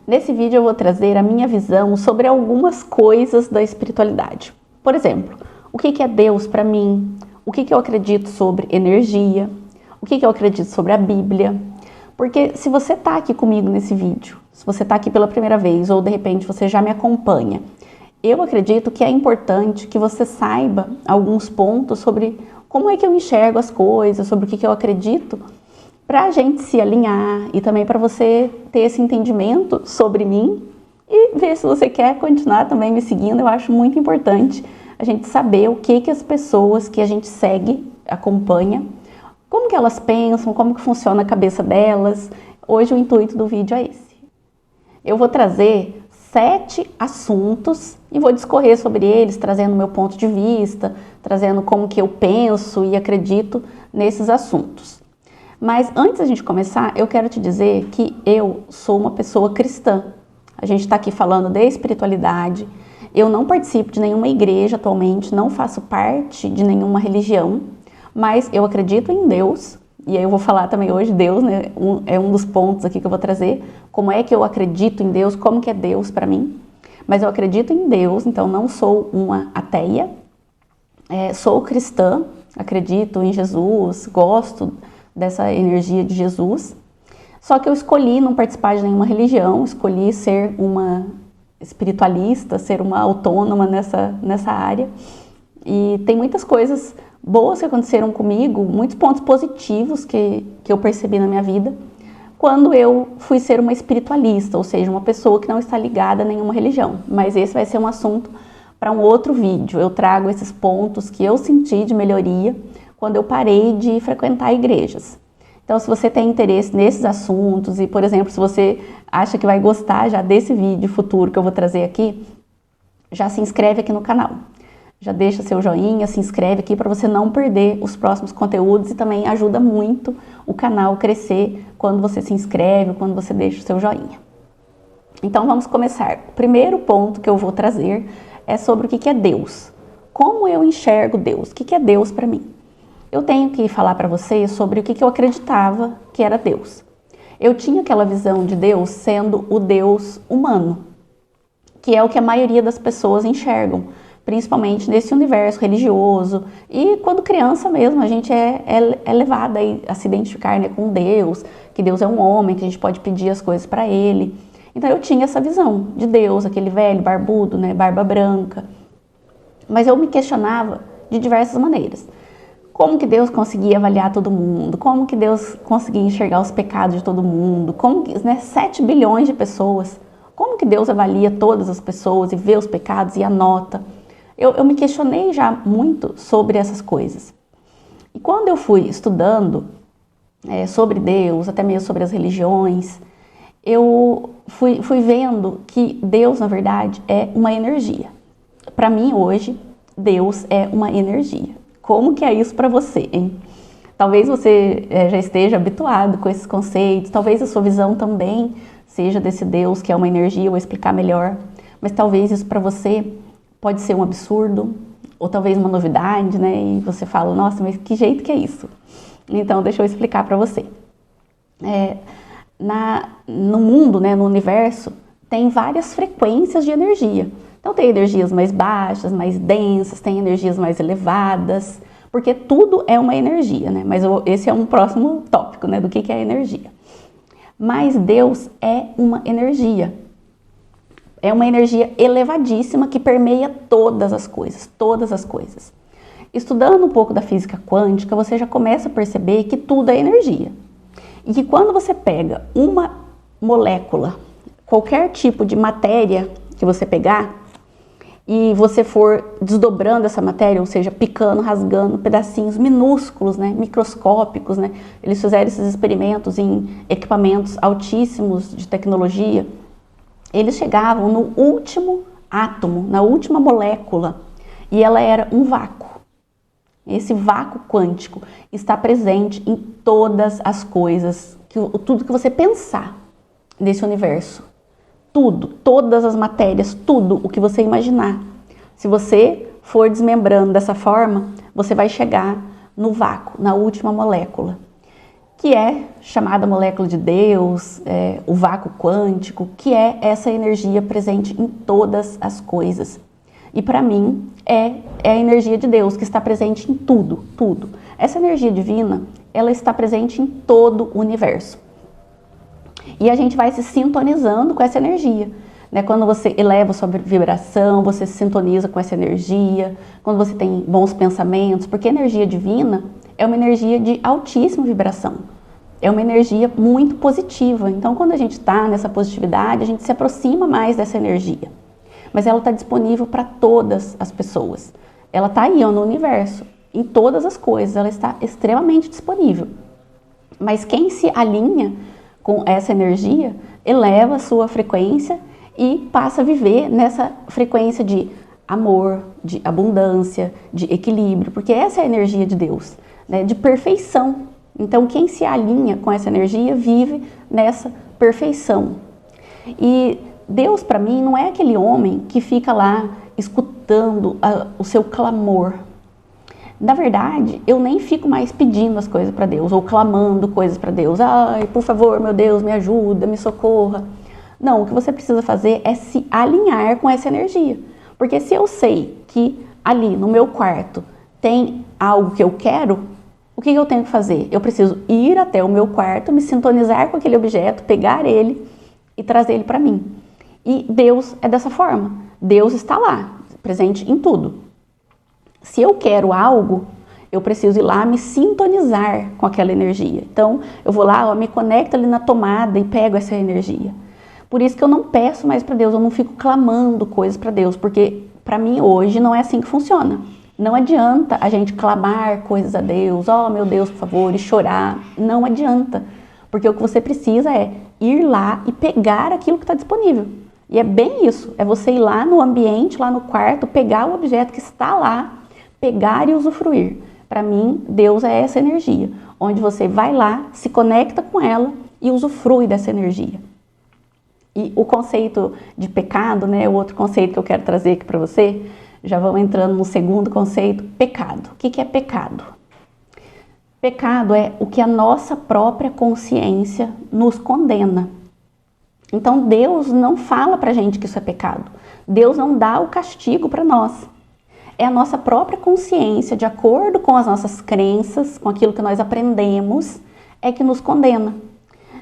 Nesse vídeo eu vou trazer a minha visão sobre algumas coisas da espiritualidade. Por exemplo, o que é Deus para mim? O que eu acredito sobre energia? O que eu acredito sobre a Bíblia? Porque se você está aqui comigo nesse vídeo, se você está aqui pela primeira vez ou de repente você já me acompanha, eu acredito que é importante que você saiba alguns pontos sobre como é que eu enxergo as coisas, sobre o que eu acredito, para a gente se alinhar e também para você ter esse entendimento sobre mim e ver se você quer continuar também me seguindo. Eu acho muito importante a gente saber o que as pessoas que a gente segue, acompanha, como que elas pensam, como que funciona a cabeça delas. Hoje o intuito do vídeo é esse. Eu vou trazer 7 assuntos e vou discorrer sobre eles, trazendo o meu ponto de vista, trazendo como que eu penso e acredito nesses assuntos. Mas antes da gente começar, eu quero te dizer que eu sou uma pessoa cristã. A gente está aqui falando de espiritualidade. Eu não participo de nenhuma igreja atualmente, não faço parte de nenhuma religião, mas eu acredito em Deus. E aí eu vou falar também hoje, Deus, né? É um dos pontos aqui que eu vou trazer. Como é que eu acredito em Deus, como que é Deus para mim. Mas eu acredito em Deus, então não sou uma ateia. Sou cristã, acredito em Jesus, gosto dessa energia de Jesus. Só que eu escolhi não participar de nenhuma religião, escolhi ser uma espiritualista, ser uma autônoma nessa área. E tem muitas coisas boas que aconteceram comigo, muitos pontos positivos que eu percebi na minha vida, quando eu fui ser uma espiritualista, ou seja, uma pessoa que não está ligada a nenhuma religião. Mas esse vai ser um assunto para um outro vídeo. Eu trago esses pontos que eu senti de melhoria quando eu parei de frequentar igrejas. Então, se você tem interesse nesses assuntos e, por exemplo, se você acha que vai gostar já desse vídeo futuro que eu vou trazer aqui, já se inscreve aqui no canal. Já deixa seu joinha, se inscreve aqui para você não perder os próximos conteúdos e também ajuda muito o canal a crescer quando você se inscreve, quando você deixa o seu joinha. Então, vamos começar. O primeiro ponto que eu vou trazer é sobre o que é Deus. Como eu enxergo Deus? O que é Deus para mim? Eu tenho que falar para vocês sobre o que eu acreditava que era Deus. Eu tinha aquela visão de Deus sendo o Deus humano, que é o que a maioria das pessoas enxergam, principalmente nesse universo religioso. E quando criança mesmo, a gente é levada a se identificar, né, com Deus, que Deus é um homem, que a gente pode pedir as coisas para Ele. Então eu tinha essa visão de Deus, aquele velho barbudo, né, barba branca. Mas eu me questionava de diversas maneiras. Como que Deus conseguia avaliar todo mundo? Como que Deus conseguia enxergar os pecados de todo mundo? Como que, né, 7 bilhões de pessoas, como que Deus avalia todas as pessoas e vê os pecados e anota? Eu me questionei já muito sobre essas coisas. E quando eu fui estudando sobre Deus, até mesmo sobre as religiões, eu fui vendo que Deus, na verdade, é uma energia. Para mim, hoje, Deus é uma energia. Como que é isso para você, hein? Talvez você já esteja habituado com esses conceitos, talvez a sua visão também seja desse Deus que é uma energia, eu vou explicar melhor, mas talvez isso para você pode ser um absurdo, ou talvez uma novidade, né? E você fala, nossa, mas que jeito que é isso? Então, deixa eu explicar para você. No mundo, né, no universo, tem várias frequências de energia. Então tem energias mais baixas, mais densas, tem energias mais elevadas, porque tudo é uma energia, né? Mas esse é um próximo tópico, né, do que é energia. Mas Deus é uma energia. É uma energia elevadíssima que permeia todas as coisas, todas as coisas. Estudando um pouco da física quântica, você já começa a perceber que tudo é energia. E que quando você pega uma molécula, qualquer tipo de matéria que você pegar, e você for desdobrando essa matéria, ou seja, picando, rasgando pedacinhos minúsculos, né, microscópicos, né? Eles fizeram esses experimentos em equipamentos altíssimos de tecnologia. Eles chegavam no último átomo, na última molécula, e ela era um vácuo. Esse vácuo quântico está presente em todas as coisas, tudo que você pensar nesse universo. Tudo, todas as matérias, tudo o que você imaginar. Se você for desmembrando dessa forma, você vai chegar no vácuo, na última molécula. que é chamada molécula de Deus, o vácuo quântico, que é essa energia presente em todas as coisas. E para mim é a energia de Deus que está presente em tudo, tudo. Essa energia divina, ela está presente em todo o universo. E a gente vai se sintonizando com essa energia, né? Quando você eleva a sua vibração, você se sintoniza com essa energia, quando você tem bons pensamentos, porque a energia divina é uma energia de altíssima vibração, é uma energia muito positiva. Então, quando a gente está nessa positividade, a gente se aproxima mais dessa energia. Mas ela está disponível para todas as pessoas. Ela está aí no universo, em todas as coisas, ela está extremamente disponível. Mas quem se alinha com essa energia, eleva a sua frequência e passa a viver nessa frequência de amor, de abundância, de equilíbrio, porque essa é a energia de Deus, né? De perfeição. Então, quem se alinha com essa energia vive nessa perfeição. E Deus, para mim, não é aquele homem que fica lá escutando o seu clamor. Na verdade, eu nem fico mais pedindo as coisas para Deus ou clamando coisas para Deus. Ai, por favor, meu Deus, me ajuda, me socorra. Não, o que você precisa fazer é se alinhar com essa energia. Porque se eu sei que ali no meu quarto tem algo que eu quero, o que eu tenho que fazer? Eu preciso ir até o meu quarto, me sintonizar com aquele objeto, pegar ele e trazer ele para mim. E Deus é dessa forma. Deus está lá, presente em tudo. Se eu quero algo, eu preciso ir lá me sintonizar com aquela energia. Então, eu vou lá, me conecto ali na tomada e pego essa energia. Por isso que eu não peço mais para Deus, eu não fico clamando coisas para Deus, porque para mim hoje não é assim que funciona. Não adianta a gente clamar coisas a Deus, oh meu Deus, por favor, e chorar. Não adianta, porque o que você precisa é ir lá e pegar aquilo que está disponível. E é bem isso, é você ir lá no ambiente, lá no quarto, pegar o objeto que está lá, pegar e usufruir. Para mim, Deus é essa energia, onde você vai lá, se conecta com ela e usufrui dessa energia. E o conceito de pecado, né, o outro conceito que eu quero trazer aqui para você, já vamos entrando no segundo conceito, pecado. O que é pecado? Pecado é o que a nossa própria consciência nos condena. Então Deus não fala pra gente que isso é pecado. Deus não dá o castigo para nós. É a nossa própria consciência, de acordo com as nossas crenças, com aquilo que nós aprendemos, é que nos condena.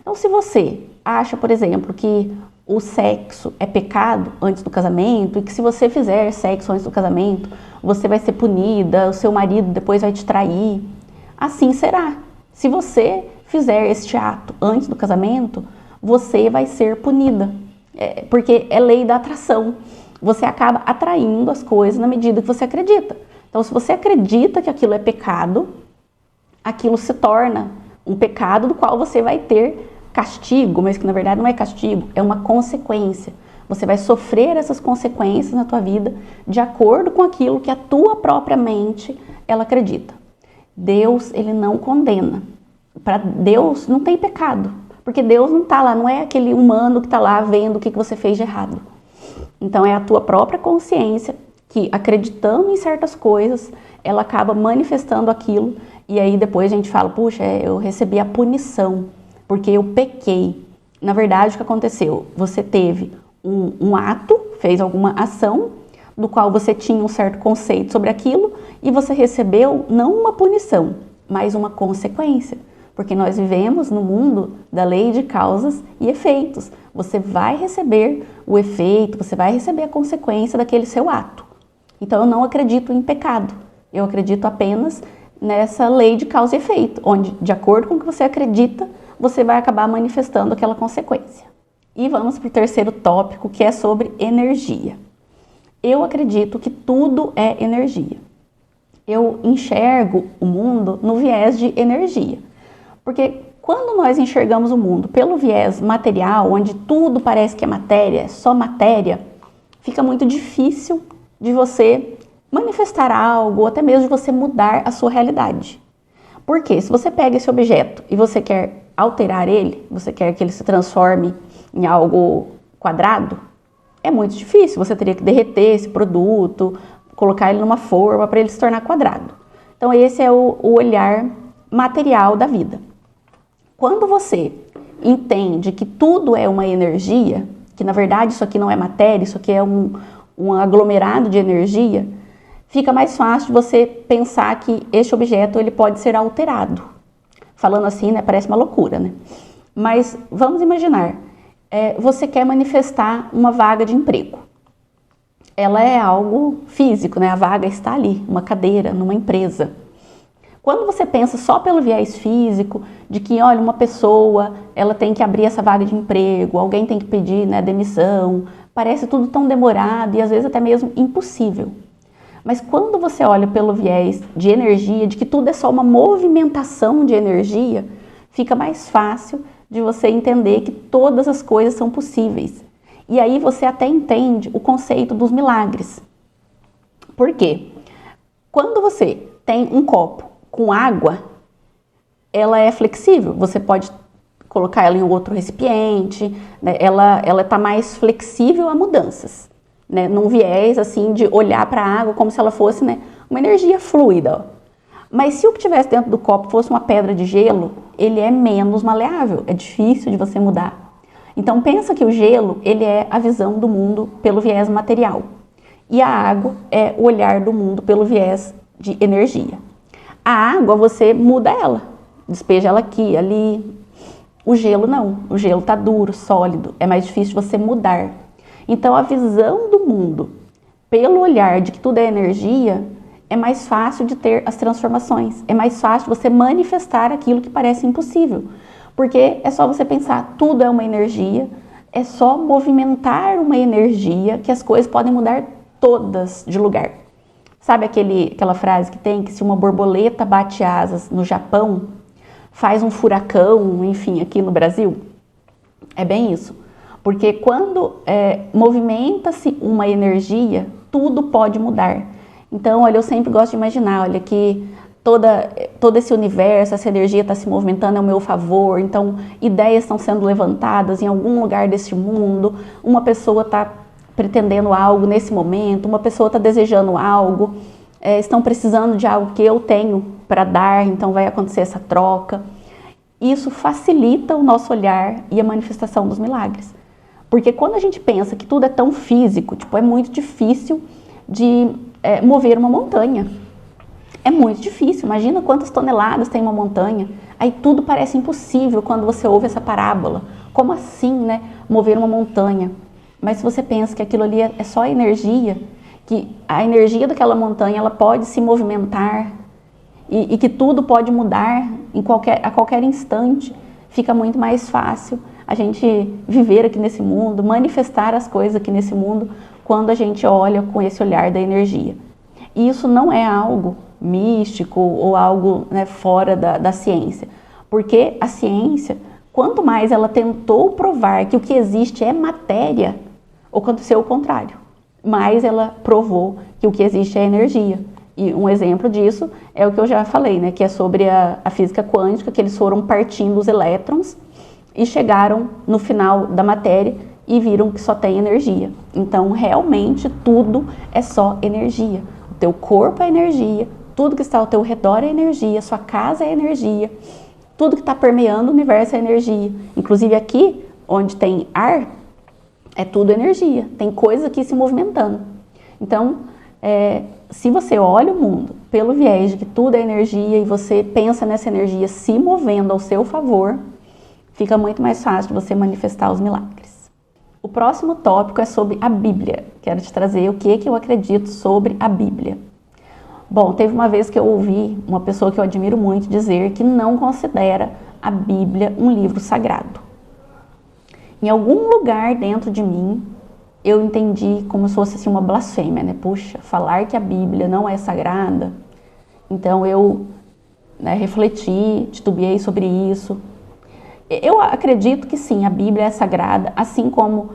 Então, se você acha, por exemplo, que o sexo é pecado antes do casamento e que se você fizer sexo antes do casamento, você vai ser punida, o seu marido depois vai te trair, assim será. Se você fizer este ato antes do casamento, você vai ser punida, porque é lei da atração. Você acaba atraindo as coisas na medida que você acredita. Então, se você acredita que aquilo é pecado, aquilo se torna um pecado do qual você vai ter castigo, mas que na verdade não é castigo, é uma consequência. Você vai sofrer essas consequências na tua vida de acordo com aquilo que a tua própria mente ela acredita. Deus, ele não condena. Para Deus não tem pecado, porque Deus não está lá, não é aquele humano que está lá vendo o que você fez de errado. Então é a tua própria consciência que, acreditando em certas coisas, ela acaba manifestando aquilo e aí depois a gente fala, puxa, eu recebi a punição porque eu pequei. Na verdade, o que aconteceu? Você teve um ato, fez alguma ação do qual você tinha um certo conceito sobre aquilo e você recebeu não uma punição, mas uma consequência. Porque nós vivemos no mundo da lei de causas e efeitos. Você vai receber o efeito, você vai receber a consequência daquele seu ato. Então eu não acredito em pecado, eu acredito apenas nessa lei de causa e efeito, onde de acordo com o que você acredita, você vai acabar manifestando aquela consequência. E vamos para o terceiro tópico, que é sobre energia. Eu acredito que tudo é energia. Eu enxergo o mundo no viés de energia. Porque quando nós enxergamos o mundo pelo viés material, onde tudo parece que é matéria, é só matéria, fica muito difícil de você manifestar algo, ou até mesmo de você mudar a sua realidade. Porque se você pega esse objeto e você quer alterar ele, você quer que ele se transforme em algo quadrado, é muito difícil. Você teria que derreter esse produto, colocar ele numa forma para ele se tornar quadrado. Então esse é o olhar material da vida. Quando você entende que tudo é uma energia, que na verdade isso aqui não é matéria, isso aqui é um aglomerado de energia, fica mais fácil de você pensar que este objeto ele pode ser alterado. Falando assim, né, parece uma loucura, né? Mas vamos imaginar, você quer manifestar uma vaga de emprego. Ela é algo físico, né? A vaga está ali, uma cadeira, numa empresa. Quando você pensa só pelo viés físico, de que, olha, uma pessoa, ela tem que abrir essa vaga de emprego, alguém tem que pedir, né, demissão, parece tudo tão demorado e às vezes até mesmo impossível. Mas quando você olha pelo viés de energia, de que tudo é só uma movimentação de energia, fica mais fácil de você entender que todas as coisas são possíveis. E aí você até entende o conceito dos milagres. Por quê? Quando você tem um copo com água, ela é flexível, você pode colocar ela em outro recipiente, né? Ela está mais flexível a mudanças, né? Num viés assim de olhar para a água como se ela fosse, né, uma energia fluida. Ó. Mas se o que tivesse dentro do copo fosse uma pedra de gelo, ele é menos maleável, é difícil de você mudar. Então pensa que o gelo, ele é a visão do mundo pelo viés material. E a água é o olhar do mundo pelo viés de energia. A água, você muda ela, despeja ela aqui, ali. O gelo não, o gelo está duro, sólido, é mais difícil de você mudar. Então a visão do mundo pelo olhar de que tudo é energia, é mais fácil de ter as transformações, é mais fácil você manifestar aquilo que parece impossível. Porque é só você pensar, tudo é uma energia, é só movimentar uma energia que as coisas podem mudar todas de lugar. Sabe aquela frase que tem que se uma borboleta bate asas no Japão, faz um furacão, enfim, aqui no Brasil? É bem isso. Porque quando movimenta-se uma energia, tudo pode mudar. Então, olha, eu sempre gosto de imaginar, olha, que todo esse universo, essa energia está se movimentando ao meu favor, então ideias estão sendo levantadas em algum lugar deste mundo, uma pessoa está pretendendo algo nesse momento, uma pessoa está desejando algo, estão precisando de algo que eu tenho para dar, então vai acontecer essa troca. Isso facilita o nosso olhar e a manifestação dos milagres. Porque quando a gente pensa que tudo é tão físico, tipo, é muito difícil de mover uma montanha. É muito difícil, imagina quantas toneladas tem uma montanha. Aí tudo parece impossível quando você ouve essa parábola. Como assim, né, mover uma montanha? Mas se você pensa que aquilo ali é só energia, que a energia daquela montanha ela pode se movimentar e que tudo pode mudar a qualquer instante, fica muito mais fácil a gente viver aqui nesse mundo, manifestar as coisas aqui nesse mundo, quando a gente olha com esse olhar da energia. E isso não é algo místico ou algo, né, fora da ciência, porque a ciência, quanto mais ela tentou provar que o que existe é matéria, aconteceu o contrário, mais ela provou que o que existe é energia. E um exemplo disso é o que eu já falei, né, que é sobre a física quântica, que eles foram partindo os elétrons e chegaram no final da matéria e viram que só tem energia. Então, realmente, tudo é só energia. O teu corpo é energia, tudo que está ao teu redor é energia, sua casa é energia, tudo que está permeando o universo é energia. Inclusive aqui, onde tem ar, é tudo energia, tem coisas aqui se movimentando. Então, se você olha o mundo pelo viés de que tudo é energia e você pensa nessa energia se movendo ao seu favor, fica muito mais fácil de você manifestar os milagres. O próximo tópico é sobre a Bíblia. Quero te trazer o que eu acredito sobre a Bíblia. Bom, teve uma vez que eu ouvi uma pessoa que eu admiro muito dizer que não considera a Bíblia um livro sagrado. Em algum lugar dentro de mim, eu entendi como se fosse assim, uma blasfêmia, né? Puxa, falar que a Bíblia não é sagrada. Então eu refleti, titubeei sobre isso. Eu acredito que sim, a Bíblia é sagrada, assim como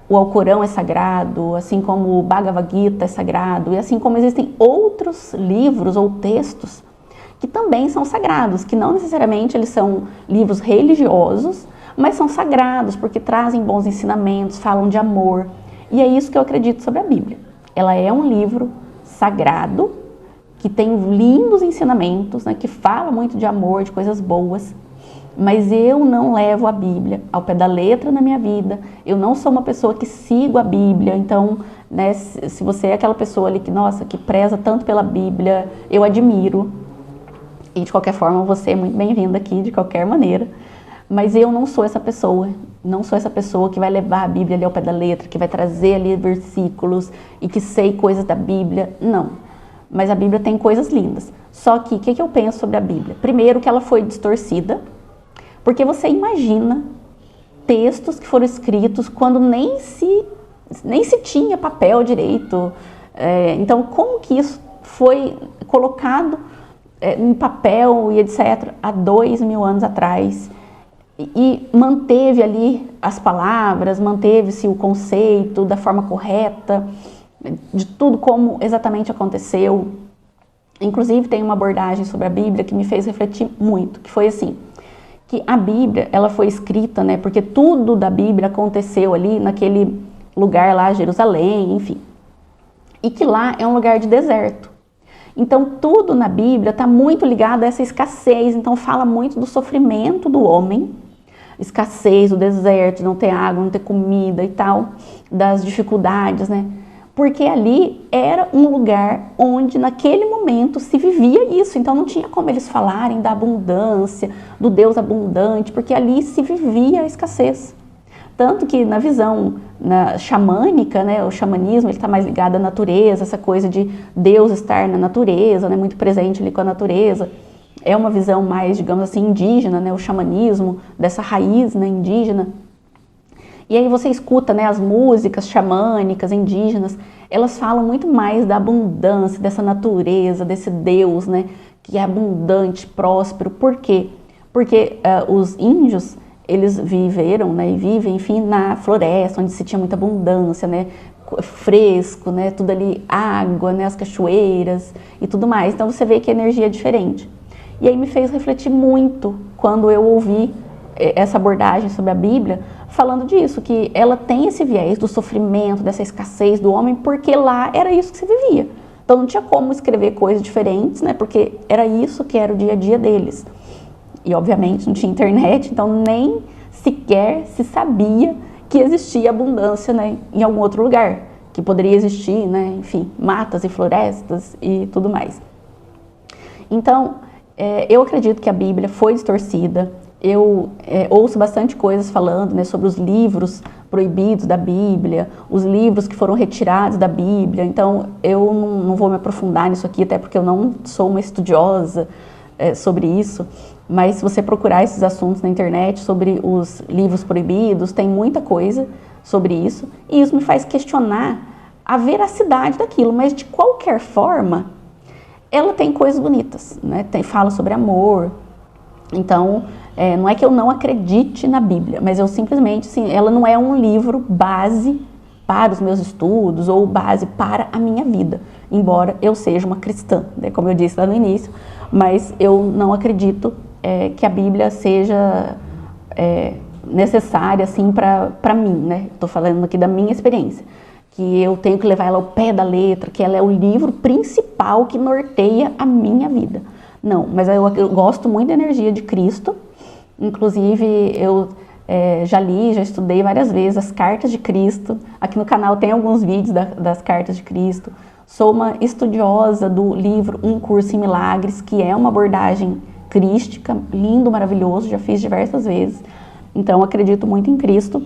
o Alcorão é sagrado, assim como o Bhagavad Gita é sagrado, e assim como existem outros livros ou textos que também são sagrados, que não necessariamente eles são livros religiosos, mas são sagrados porque trazem bons ensinamentos, falam de amor. E é isso que eu acredito sobre a Bíblia. Ela é um livro sagrado, que tem lindos ensinamentos, né, que fala muito de amor, de coisas boas. mas eu não levo a Bíblia ao pé da letra na minha vida, eu não sou uma pessoa que sigo a Bíblia, então, né, se você é aquela pessoa ali que, nossa, que preza tanto pela Bíblia, eu admiro, e de qualquer forma você é muito bem-vinda aqui, de qualquer maneira, mas eu não sou essa pessoa, não sou essa pessoa que vai levar a Bíblia ali ao pé da letra, que vai trazer ali versículos e que sei coisas da Bíblia, não. Mas a Bíblia tem coisas lindas. Só que o que eu penso sobre a Bíblia? Primeiro que ela foi distorcida, porque você imagina textos que foram escritos quando nem se tinha papel direito. Então, como que isso foi colocado em papel e etc. há 2000 anos atrás? E manteve ali as palavras, manteve-se o conceito da forma correta, de tudo como exatamente aconteceu. Inclusive tem uma abordagem sobre a Bíblia que me fez refletir muito, que foi assim, que a Bíblia, ela foi escrita, né, porque tudo da Bíblia aconteceu ali naquele lugar lá, Jerusalém, enfim, e que lá é um lugar de deserto. Então tudo na Bíblia está muito ligado a essa escassez, então fala muito do sofrimento do homem, escassez, do deserto, não ter água, não ter comida e tal, das dificuldades, né? Porque ali era um lugar onde naquele momento se vivia isso, então não tinha como eles falarem da abundância, do Deus abundante, porque ali se vivia a escassez. Tanto que na visão xamânica, né, o xamanismo está mais ligado à natureza, essa coisa de Deus estar na natureza, né, muito presente ali com a natureza. É uma visão mais, digamos assim, indígena, né, o xamanismo, dessa raiz, né, indígena. E aí você escuta, né, as músicas xamânicas, indígenas, elas falam muito mais da abundância, dessa natureza, desse Deus, né, que é abundante, próspero. Por quê? Porque os índios, eles viveram, né, e vivem, enfim, na floresta, onde se tinha muita abundância, né, fresco, né, tudo ali, água, né, as cachoeiras e tudo mais. Então você vê que a energia é diferente. E aí me fez refletir muito quando eu ouvi essa abordagem sobre a Bíblia, falando disso, que ela tem esse viés do sofrimento, dessa escassez do homem, porque lá era isso que se vivia. Então não tinha como escrever coisas diferentes, né, porque era isso que era o dia a dia deles. E obviamente não tinha internet, então nem sequer se sabia que existia abundância, né, em algum outro lugar, que poderia existir, né, enfim, matas e florestas e tudo mais. Então, eu acredito que a Bíblia foi distorcida. Eu ouço bastante coisas falando, né, sobre os livros proibidos da Bíblia, os livros que foram retirados da Bíblia. Então, eu não vou me aprofundar nisso aqui, até porque eu não sou uma estudiosa sobre isso. Mas se você procurar esses assuntos na internet sobre os livros proibidos, tem muita coisa sobre isso. E isso me faz questionar a veracidade daquilo. Mas, de qualquer forma, ela tem coisas bonitas, né? Fala sobre amor. Então, não é que eu não acredite na Bíblia, mas eu simplesmente, assim, ela não é um livro base para os meus estudos ou base para a minha vida, embora eu seja uma cristã, né, como eu disse lá no início, mas eu não acredito que a Bíblia seja necessária, assim, para mim, né? Estou falando aqui da minha experiência, que eu tenho que levar ela ao pé da letra, que ela é o livro principal que norteia a minha vida. Não, mas eu gosto muito da energia de Cristo. Inclusive, eu já li, já estudei várias vezes as cartas de Cristo. Aqui no canal tem alguns vídeos das cartas de Cristo. Sou uma estudiosa do livro Um Curso em Milagres, que é uma abordagem crística, lindo, maravilhoso, já fiz diversas vezes. Então, acredito muito em Cristo.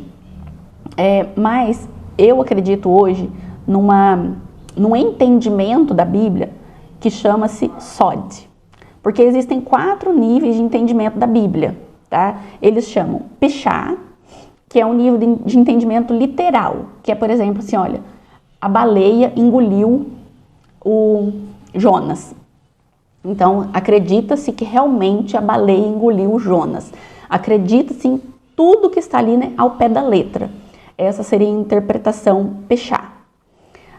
Mas eu acredito hoje num entendimento da Bíblia que chama-se SOD. Porque existem 4 níveis de entendimento da Bíblia, tá? Eles chamam Peshá, que é um nível de entendimento literal, que é, por exemplo, assim, olha, a baleia engoliu o Jonas. Então, acredita-se que realmente a baleia engoliu o Jonas. Acredita-se em tudo que está ali, né, ao pé da letra. Essa seria a interpretação Peshá.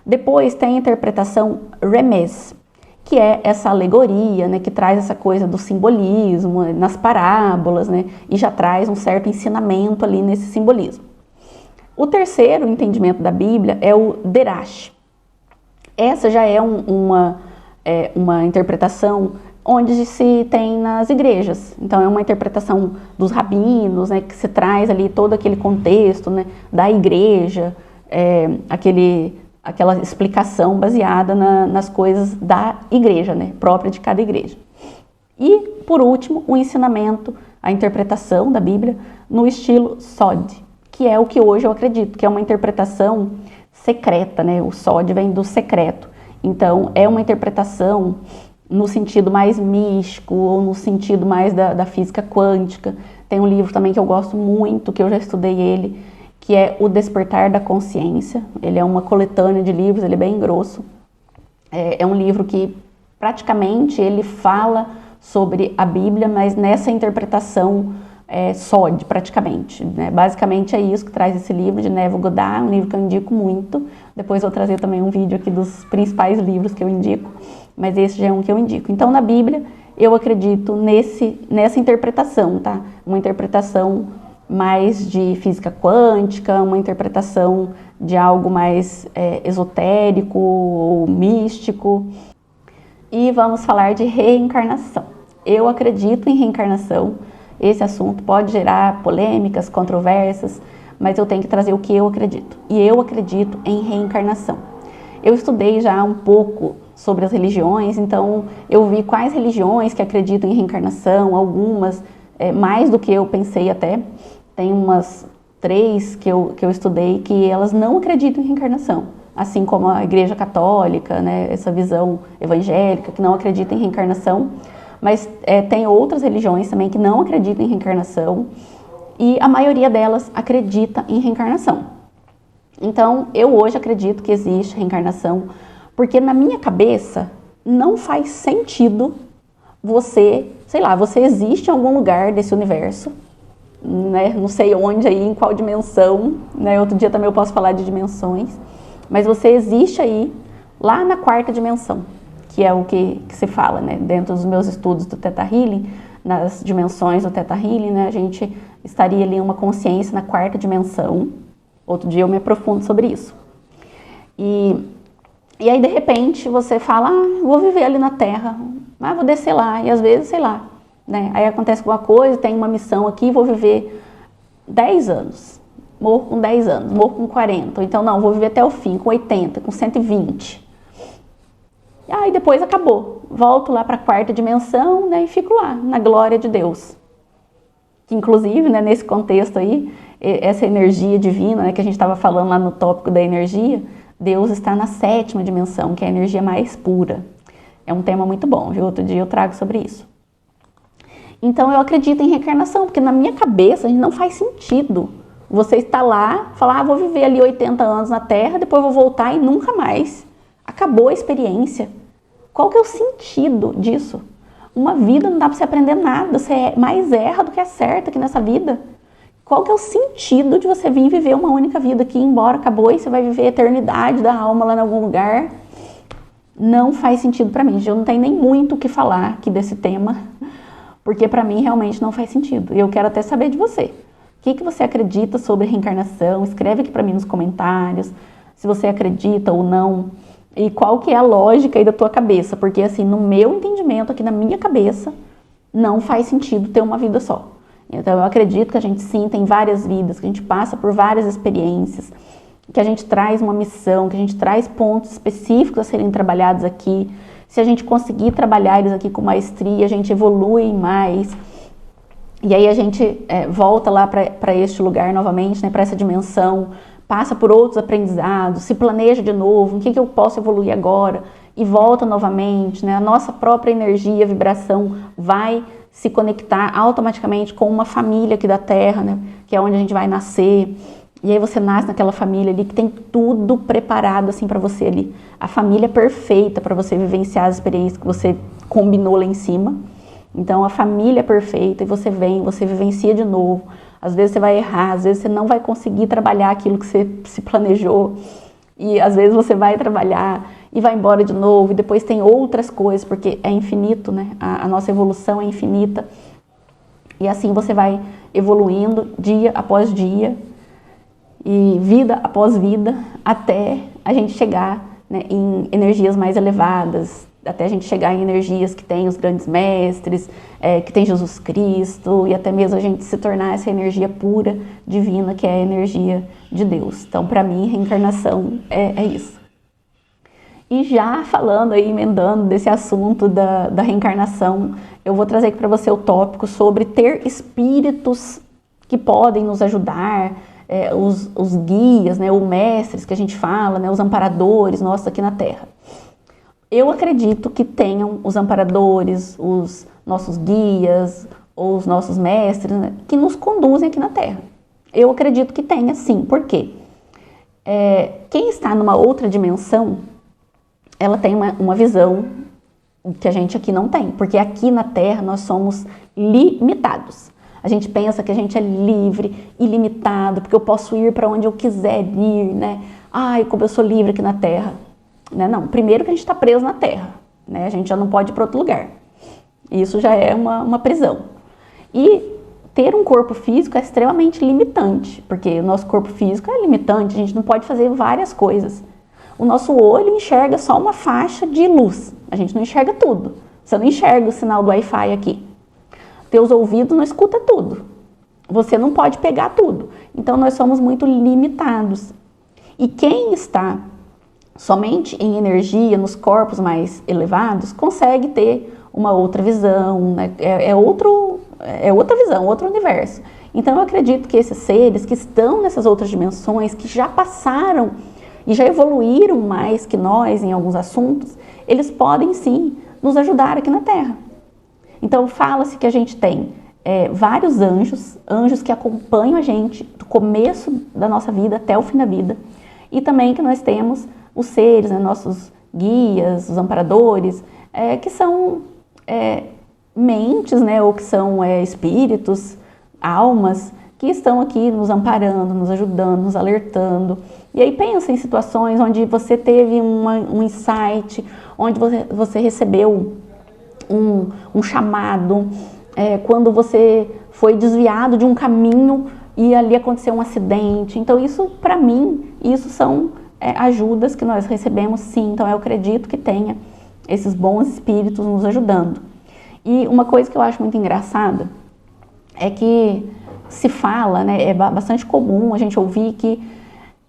Depois tem a interpretação Remez, que é essa alegoria, né, que traz essa coisa do simbolismo nas parábolas, né, e já traz um certo ensinamento ali nesse simbolismo. O terceiro entendimento da Bíblia é o Derash. Essa já é uma interpretação onde se tem nas igrejas. Então é uma interpretação dos rabinos, né, que se traz ali todo aquele contexto, né, da igreja, aquela explicação baseada nas coisas da igreja, né, própria de cada igreja. E, por último, o ensinamento, a interpretação da Bíblia no estilo Sod, que é o que hoje eu acredito, que é uma interpretação secreta, né? O Sod vem do secreto. Então, é uma interpretação no sentido mais místico, ou no sentido mais da física quântica. Tem um livro também que eu gosto muito, que eu já estudei ele, que é O Despertar da Consciência. Ele é uma coletânea de livros, ele é bem grosso. É um livro que, praticamente, ele fala sobre a Bíblia, mas nessa interpretação Sod, praticamente, né? Basicamente é isso que traz esse livro de Neville Goddard, um livro que eu indico muito. Depois eu vou trazer também um vídeo aqui dos principais livros que eu indico, mas esse já é um que eu indico. Então, na Bíblia, eu acredito nessa interpretação, tá? Uma interpretação mais de física quântica, uma interpretação de algo mais esotérico ou místico. E vamos falar de reencarnação. Eu acredito em reencarnação. Esse assunto pode gerar polêmicas, controvérsias, mas eu tenho que trazer o que eu acredito. E eu acredito em reencarnação. Eu estudei já um pouco sobre as religiões, então eu vi quais religiões que acreditam em reencarnação, algumas mais do que eu pensei até. Tem umas 3 que eu estudei que elas não acreditam em reencarnação. Assim como a Igreja Católica, né, essa visão evangélica que não acredita em reencarnação. Mas tem outras religiões também que não acreditam em reencarnação e a maioria delas acredita em reencarnação. Então, eu hoje acredito que existe reencarnação, porque na minha cabeça não faz sentido você existe em algum lugar desse universo, né? Não sei onde aí, em qual dimensão, né? Outro dia também eu posso falar de dimensões, mas você existe aí, lá na 4ª dimensão. Que é o que se fala, né? Dentro dos meus estudos do Theta Healing, nas dimensões do Theta Healing, né? A gente estaria ali em uma consciência na 4ª dimensão. Outro dia eu me aprofundo sobre isso. E aí, de repente, você fala, vou viver ali na Terra, vou descer lá, e às vezes, sei lá, né? Aí acontece alguma coisa, tem uma missão aqui, vou viver 10 anos, morro com 10 anos, morro com 40, ou então não, vou viver até o fim, com 80, com 120. E aí depois acabou, volto lá para a 4ª dimensão, né, e fico lá, na glória de Deus. Que inclusive, né, nesse contexto aí, essa energia divina, né, que a gente estava falando lá no tópico da energia, Deus está na 7ª dimensão, que é a energia mais pura. É um tema muito bom, viu? Outro dia eu trago sobre isso. Então eu acredito em reencarnação, porque na minha cabeça não faz sentido você estar lá, falar, vou viver ali 80 anos na Terra, depois vou voltar e nunca mais. Acabou a experiência. Qual que é o sentido disso? Uma vida não dá para você aprender nada, você mais erra do que acerta aqui nessa vida. Qual que é o sentido de você vir viver uma única vida aqui, embora acabou e você vai viver a eternidade da alma lá em algum lugar? Não faz sentido para mim. Eu não tenho nem muito o que falar aqui desse tema, porque para mim realmente não faz sentido. E eu quero até saber de você. O que você acredita sobre reencarnação? Escreve aqui para mim nos comentários, se você acredita ou não. E qual que é a lógica aí da tua cabeça? Porque assim, no meu entendimento, aqui na minha cabeça, não faz sentido ter uma vida só. Então eu acredito que a gente sim tem várias vidas, que a gente passa por várias experiências, que a gente traz uma missão, que a gente traz pontos específicos a serem trabalhados aqui. Se a gente conseguir trabalhar eles aqui com maestria, a gente evolui mais. E aí a gente volta lá para este lugar novamente, né, para essa dimensão, passa por outros aprendizados, se planeja de novo, o que eu posso evoluir agora, e volta novamente, né? A nossa própria energia, vibração vai se conectar automaticamente com uma família aqui da Terra, né? Que é onde a gente vai nascer, e aí você nasce naquela família ali que tem tudo preparado assim para você ali, a família perfeita para você vivenciar as experiências que você combinou lá em cima. Então a família é perfeita e você vem, você vivencia de novo. Às vezes você vai errar, às vezes você não vai conseguir trabalhar aquilo que você se planejou. E às vezes você vai trabalhar e vai embora de novo. E depois tem outras coisas, porque é infinito, né? A nossa evolução é infinita. E assim você vai evoluindo dia após dia. E vida após vida, até a gente chegar, né, em energias mais elevadas, até a gente chegar em energias que tem os grandes mestres, que tem Jesus Cristo, e até mesmo a gente se tornar essa energia pura, divina, que é a energia de Deus. Então, para mim, reencarnação é isso. E já falando aí, emendando desse assunto da reencarnação, eu vou trazer aqui para você o tópico sobre ter espíritos que podem nos ajudar, os guias, né, os mestres que a gente fala, né, os amparadores nossos aqui na Terra. Eu acredito que tenham os amparadores, os nossos guias, ou os nossos mestres, né, que nos conduzem aqui na Terra. Eu acredito que tenha, sim. Por quê? Quem está numa outra dimensão, ela tem uma visão que a gente aqui não tem. Porque aqui na Terra nós somos limitados. A gente pensa que a gente é livre, ilimitado, porque eu posso ir para onde eu quiser ir, né? Ai, como eu sou livre aqui na Terra. Né? Não, primeiro que a gente está preso na Terra, né? A gente já não pode ir para outro lugar. Isso já é uma prisão. E ter um corpo físico é extremamente limitante, porque o nosso corpo físico é limitante, a gente não pode fazer várias coisas. O nosso olho enxerga só uma faixa de luz, a gente não enxerga tudo. Você não enxerga o sinal do Wi-Fi aqui. Teus ouvidos não escutam tudo. Você não pode pegar tudo. Então nós somos muito limitados. E quem está somente em energia, nos corpos mais elevados, consegue ter uma outra visão, né? É outra visão, outro universo. Então eu acredito que esses seres que estão nessas outras dimensões, que já passaram e já evoluíram mais que nós em alguns assuntos, eles podem sim nos ajudar aqui na Terra. Então fala-se que a gente tem vários anjos que acompanham a gente do começo da nossa vida até o fim da vida, e também que nós temos os seres, né, nossos guias, os amparadores, que são mentes, né, ou que são espíritos, almas, que estão aqui nos amparando, nos ajudando, nos alertando. E aí pensa em situações onde você teve um insight, onde você recebeu um chamado, quando você foi desviado de um caminho e ali aconteceu um acidente. Então isso, para mim, isso são ajudas que nós recebemos, sim. Então eu acredito que tenha esses bons espíritos nos ajudando. E uma coisa que eu acho muito engraçada é que se fala, né, é bastante comum a gente ouvir que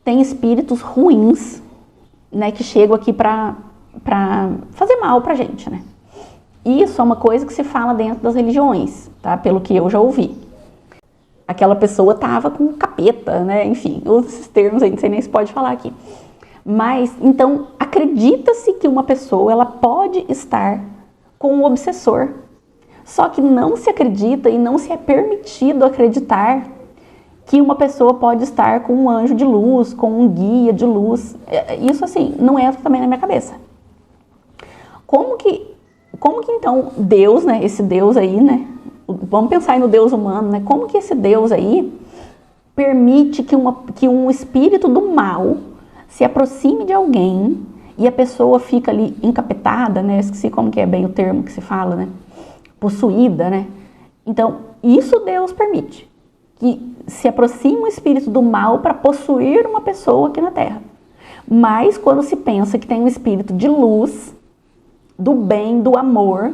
tem espíritos ruins, né, que chegam aqui para fazer mal pra gente, né? Isso é uma coisa que se fala dentro das religiões, tá? Pelo que eu já ouvi. Aquela pessoa tava com capeta, né? Enfim, esses termos aí, não sei nem se pode falar aqui. Mas, então, acredita-se que uma pessoa, ela pode estar com um obsessor. Só que não se acredita e não se é permitido acreditar que uma pessoa pode estar com um anjo de luz, com um guia de luz. Isso, assim, não entra também na minha cabeça. Como que então Deus, né, esse Deus aí, né, vamos pensar aí no Deus humano, né, como que esse Deus aí permite que um espírito do mal se aproxime de alguém e a pessoa fica ali encapetada, né, esqueci como que é bem o termo que se fala, né, possuída, né. Então, isso Deus permite, que se aproxime um espírito do mal para possuir uma pessoa aqui na Terra. Mas quando se pensa que tem um espírito de luz, do bem, do amor,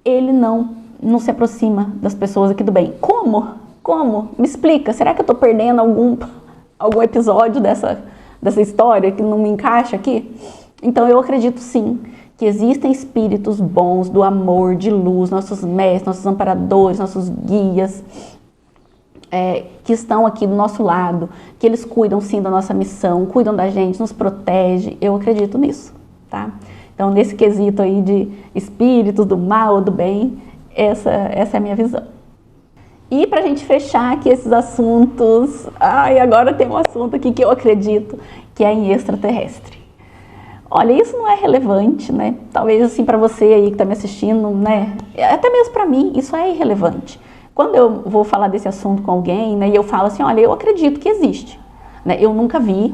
ele não se aproxima das pessoas aqui do bem. Como? Me explica. Será que eu estou perdendo algum episódio dessa história que não me encaixa aqui? Então eu acredito sim que existem espíritos bons do amor, de luz, nossos mestres, nossos amparadores, nossos guias, que estão aqui do nosso lado, que eles cuidam sim da nossa missão, cuidam da gente, nos protege. Eu acredito nisso, tá? Então, nesse quesito aí de espíritos do mal ou do bem, essa é a minha visão. E pra gente fechar aqui esses assuntos, agora tem um assunto aqui que eu acredito, que é em extraterrestre. Olha, isso não é relevante, né? Talvez assim pra você aí que tá me assistindo, né? Até mesmo pra mim, isso é irrelevante. Quando eu vou falar desse assunto com alguém, né, e eu falo assim, olha, eu acredito que existe, né? Eu nunca vi,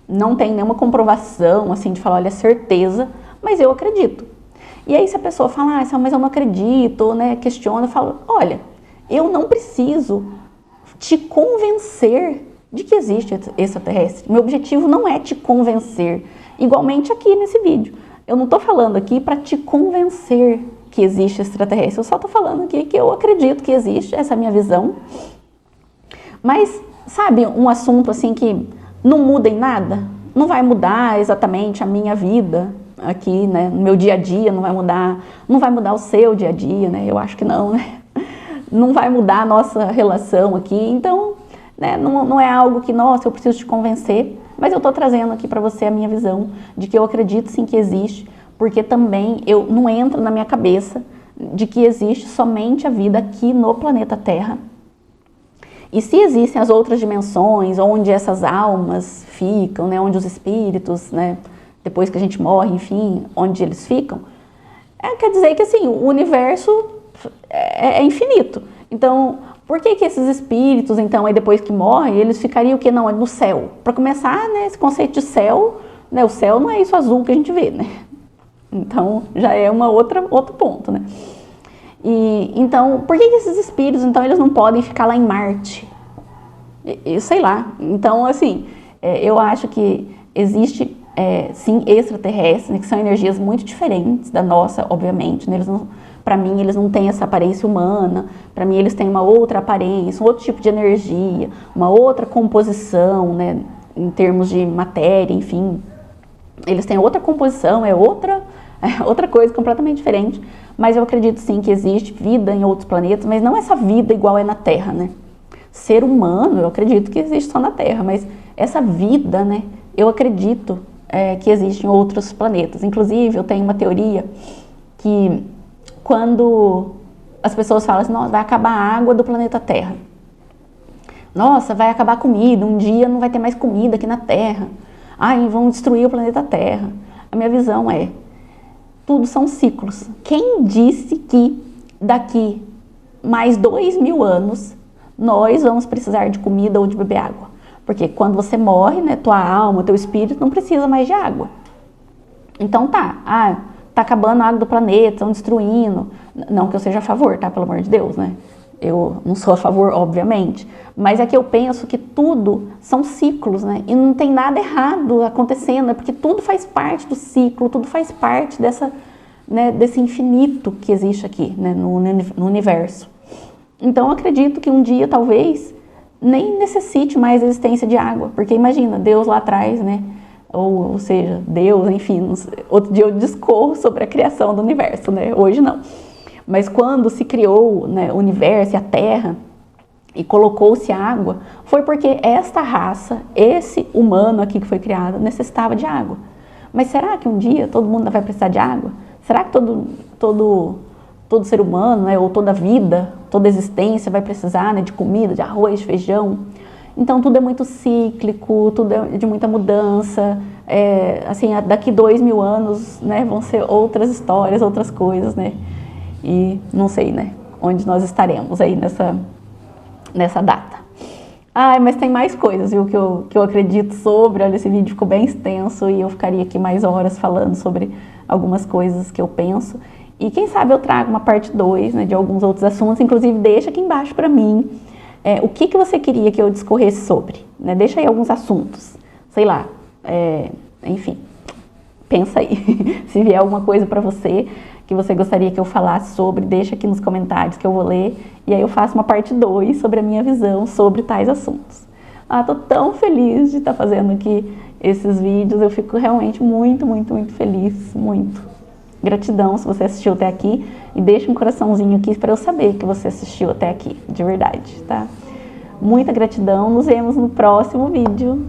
não tem nenhuma comprovação, assim, de falar, olha, certeza, mas eu acredito. E aí se a pessoa fala, mas eu não acredito, né, questiona, eu falo, olha, eu não preciso te convencer de que existe extraterrestre. Meu objetivo não é te convencer, igualmente aqui nesse vídeo. eu não tô falando aqui para te convencer que existe extraterrestre, eu só tô falando aqui que eu acredito que existe, essa é a minha visão. Mas, sabe, um assunto assim que não muda em nada? Não vai mudar exatamente a minha vida aqui, né? No meu dia a dia, não vai mudar o seu dia a dia, né? Eu acho que não, né? Não vai mudar a nossa relação aqui, então, né, não é algo que, nossa, eu preciso te convencer, mas eu tô trazendo aqui para você a minha visão de que eu acredito sim que existe, porque também não entra na minha cabeça de que existe somente a vida aqui no planeta Terra. E se existem as outras dimensões, onde essas almas ficam, né, onde os espíritos, né, depois que a gente morre, enfim, onde eles ficam, quer dizer que assim, o universo é infinito. Então, por que esses espíritos, então, aí depois que morrem, eles ficariam o quê? Não, no céu. Para começar, né, esse conceito de céu, né, o céu não é isso azul que a gente vê, né? Então, já é outro ponto, né? E, então, por que esses espíritos, então, eles não podem ficar lá em Marte? Eu sei lá. Então, assim, eu acho que existe, sim, extraterrestres, né, que são energias muito diferentes da nossa, obviamente, né? Para mim, eles não têm essa aparência humana, para mim, eles têm uma outra aparência, um outro tipo de energia, uma outra composição, né, em termos de matéria, enfim. Eles têm outra composição, outra coisa completamente diferente, mas eu acredito sim que existe vida em outros planetas, mas não essa vida igual é na Terra, né? Ser humano, eu acredito que existe só na Terra, mas essa vida, né, eu acredito que existe em outros planetas. Inclusive, eu tenho uma teoria que quando as pessoas falam assim, nossa, vai acabar a água do planeta Terra. Nossa, vai acabar a comida, um dia não vai ter mais comida aqui na Terra. Ai, vão destruir o planeta Terra. A minha visão tudo são ciclos. Quem disse que daqui mais 2000 anos nós vamos precisar de comida ou de beber água? Porque quando você morre, né, tua alma, teu espírito não precisa mais de água. Então tá acabando a água do planeta, estão destruindo. Não que eu seja a favor, tá? Pelo amor de Deus, né? Eu não sou a favor, obviamente. Mas é que eu penso que tudo são ciclos, né? E não tem nada errado acontecendo, porque tudo faz parte do ciclo, tudo faz parte desse infinito que existe aqui, né, no universo. Então eu acredito que um dia, talvez, nem necessite mais a existência de água. Porque imagina, Deus lá atrás, né? Ou seja, Deus, enfim, outro dia eu discorro sobre a criação do universo, né? Hoje não. Mas quando se criou, né, o universo e a Terra e colocou-se água, foi porque esta raça, esse humano aqui que foi criado, necessitava de água. Mas será que um dia todo mundo vai precisar de água? Será que todo ser humano, né, ou toda vida, toda existência vai precisar, né, de comida, de arroz, de feijão? Então tudo é muito cíclico, tudo é de muita mudança. Assim, daqui 2000 anos, né, vão ser outras histórias, outras coisas, né? E não sei, né, onde nós estaremos aí nessa data. Mas tem mais coisas, viu, que eu acredito sobre. Olha, esse vídeo ficou bem extenso e eu ficaria aqui mais horas falando sobre algumas coisas que eu penso. E quem sabe eu trago uma parte 2, né, de alguns outros assuntos. Inclusive, deixa aqui embaixo para mim o que você queria que eu discorresse sobre, né? Deixa aí alguns assuntos, sei lá, enfim, pensa aí. Se vier alguma coisa para você que você gostaria que eu falasse sobre, deixa aqui nos comentários que eu vou ler, e aí eu faço uma parte 2 sobre a minha visão sobre tais assuntos. Tô tão feliz de estar fazendo aqui esses vídeos, eu fico realmente muito, muito, muito feliz, muito. Gratidão se você assistiu até aqui, e deixa um coraçãozinho aqui para eu saber que você assistiu até aqui, de verdade, tá? Muita gratidão, nos vemos no próximo vídeo.